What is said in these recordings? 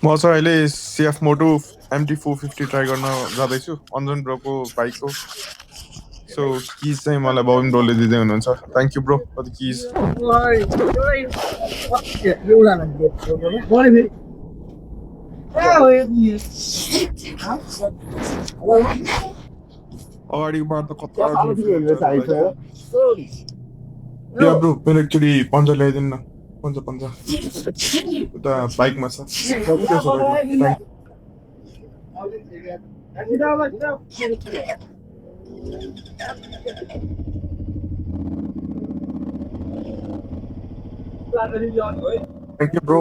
म चाहिँ अहिले CFMOTO MT 450 ट्राई गर्न जाँदैछु अन्जन ब्रोको बाइक हो सो किज चाहिँ मलाई बबिन ब्रोले दिँदै हुनुहुन्छ thank you bro for the kiss अगाडिबाट त कता या ब्रो मेरो एकचोटि पन्चर ल्याइदिनु न पन्चर उता बाइकमा छ थ्याङ्क यू ब्रो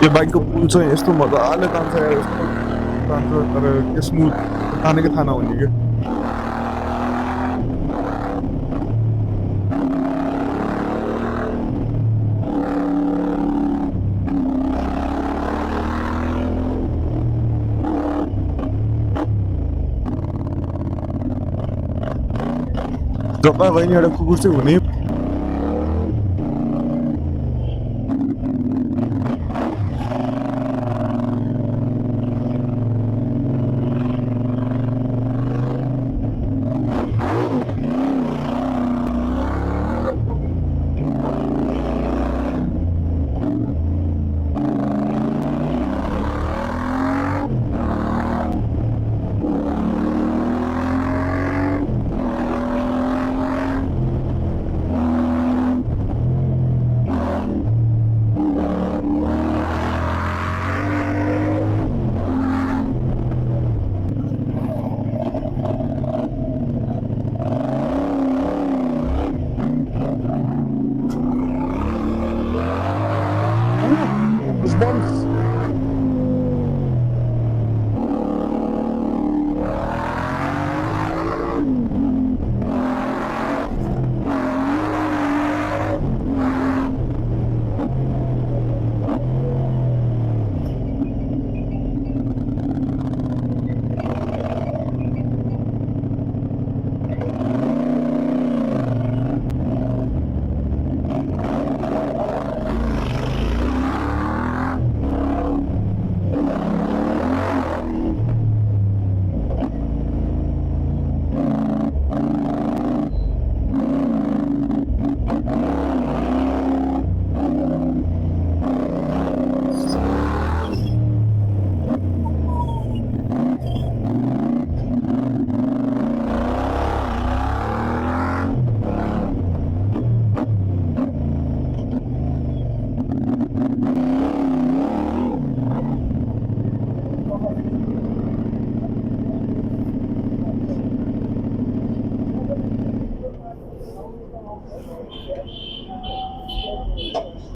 यो बाइकको पुल चाहिँ यस्तो मजाले तान्छ यार यस्तो तान्छ तर त्यो स्मुथ तानेकै थाहा नहुने क्या जता गयो नि एउटा कुकुर चाहिँ हुने